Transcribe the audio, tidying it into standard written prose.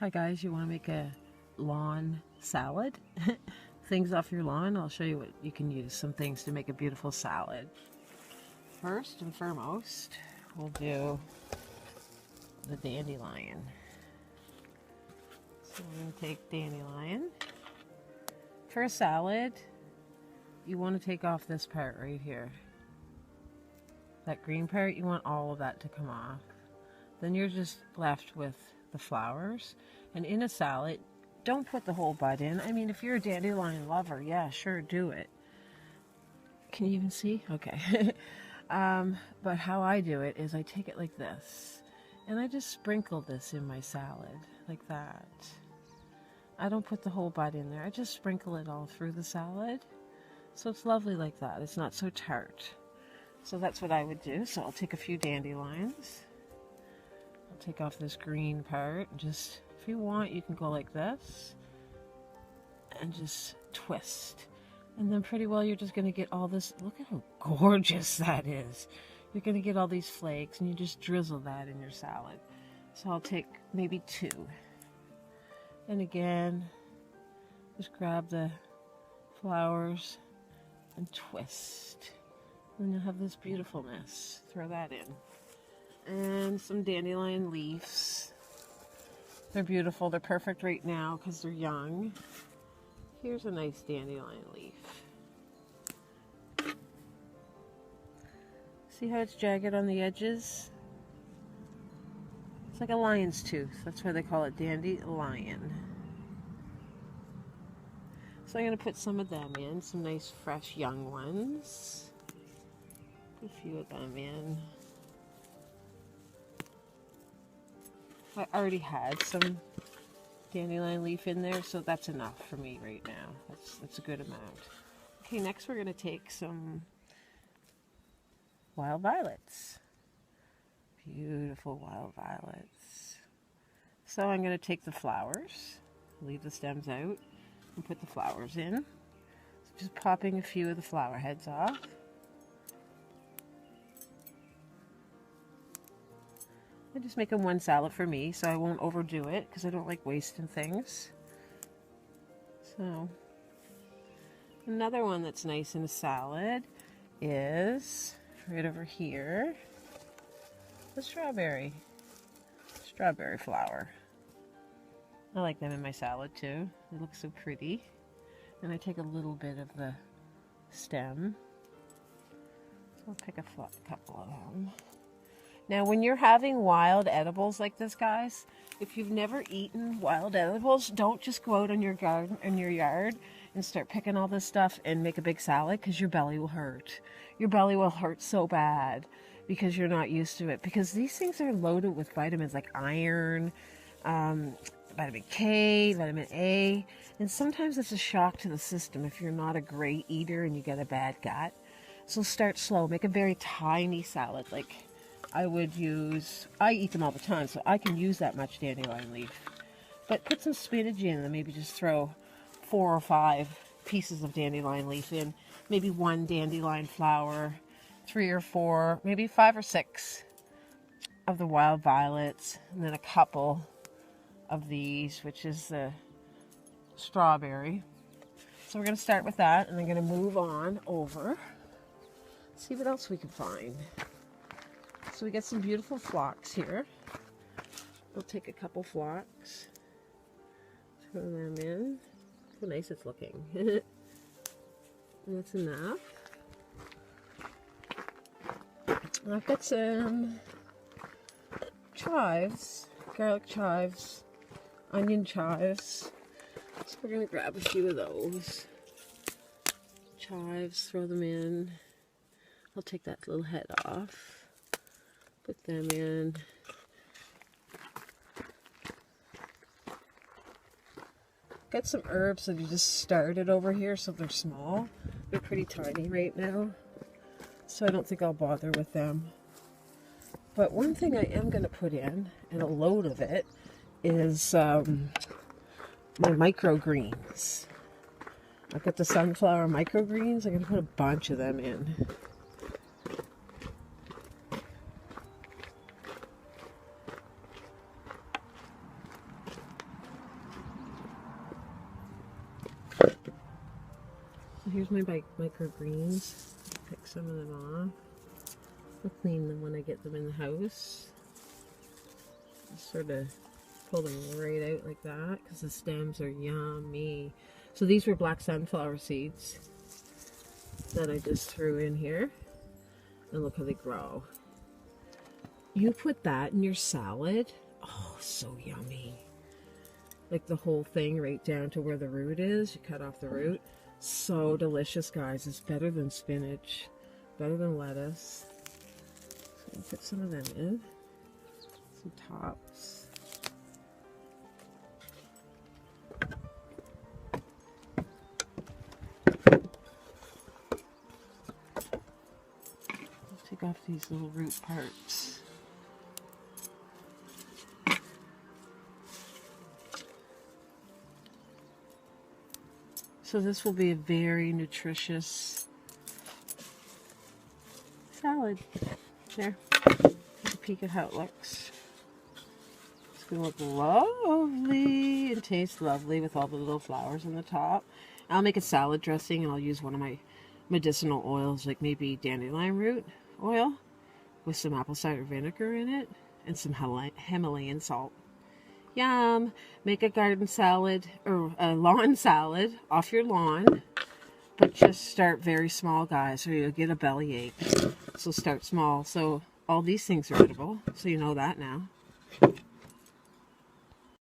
Hi guys, you want to make a lawn salad? Things off your lawn, I'll show you what you can use, some things to make a beautiful salad. First and foremost, we'll do the dandelion. So we're going to take dandelion. For a salad, you want to take off this part right here. That green part, you want all of that to come off. Then you're just left with the flowers. And in a salad, don't put the whole bud in. I mean, if you're a dandelion lover, yeah, sure, do it. Can you even see? Okay. But how I do it is I take it like this, and I just sprinkle this in my salad, like that. I don't put the whole bud in there. I just sprinkle it all through the salad. So it's lovely like that. It's not so tart. So that's what I would do. So I'll take a few dandelions. I'll take off this green part. Just, if you want, you can go like this and just twist. And then pretty well you're just going to get all this. Look at how gorgeous that is. You're going to get all these flakes, and you just drizzle that in your salad. So I'll take maybe 2. And again, just grab the flowers and twist. And you'll have this beautifulness. Throw that in. And some dandelion leaves. They're beautiful. They're perfect right now because they're young. Here's a nice dandelion leaf. See how it's jagged on the edges? It's like a lion's tooth. That's why they call it dandelion. So I'm going to put some of them in. Some nice fresh young ones. Put a few of them in. I already had some dandelion leaf in there, so that's enough for me right now. That's a good amount. Okay, next we're going to take some wild violets. Beautiful wild violets. So I'm going to take the flowers, leave the stems out, and put the flowers in. So just popping a few of the flower heads off. I just make them one salad for me, so I won't overdo it because I don't like wasting things. So, another one that's nice in a salad is right over here, the strawberry flower. I like them in my salad too. They look so pretty. And I take a little bit of the stem. So I'll pick a couple of them. Now, when you're having wild edibles like this, guys, if you've never eaten wild edibles, don't just go out in your garden, in your yard, and start picking all this stuff and make a big salad, because your belly will hurt. Your belly will hurt so bad because you're not used to it. Because these things are loaded with vitamins like iron, vitamin K, vitamin A, and sometimes it's a shock to the system if you're not a great eater and you get a bad gut. So start slow. Make a very tiny salad, like I eat them all the time, so I can use that much dandelion leaf. But put some spinach in and maybe just throw 4 or 5 pieces of dandelion leaf in. Maybe 1 dandelion flower, 3 or 4, maybe 5 or 6 of the wild violets, and then a couple of these, which is the strawberry. So we're going to start with that, and I'm going to move on over. See what else we can find. So we got some beautiful phlox here. We'll take a couple phlox, throw them in. How nice it's looking. And that's enough. I've got some chives, garlic chives, onion chives. So we're going to grab a few of those. Chives, throw them in. I'll take that little head off. Put them in. Got some herbs that I just started over here, so they're small. They're pretty tiny right now, so I don't think I'll bother with them. But one thing I am going to put in, and a load of it, is my microgreens. I've got the sunflower microgreens. I'm going to put a bunch of them in. So here's my microgreens. Pick some of them off. I'll clean them when I get them in the house. Just sort of pull them right out like that because the stems are yummy. So these were black sunflower seeds that I just threw in here. And look how they grow. You put that in your salad. Oh, so yummy. Like the whole thing right down to where the root is. You cut off the root. So delicious, guys. It's better than spinach. Better than lettuce. So I'll put some of them in. Some tops. I'll take off these little root parts. So this will be a very nutritious salad. There. Take a peek at how it looks. It's going to look lovely and taste lovely with all the little flowers on the top. I'll make a salad dressing and I'll use one of my medicinal oils, like maybe dandelion root oil with some apple cider vinegar in it and some Himalayan salt. Yum! Make a garden salad or a lawn salad off your lawn, but just start very small, guys, or you'll get a bellyache. So start small. So all these things are edible, so you know that now.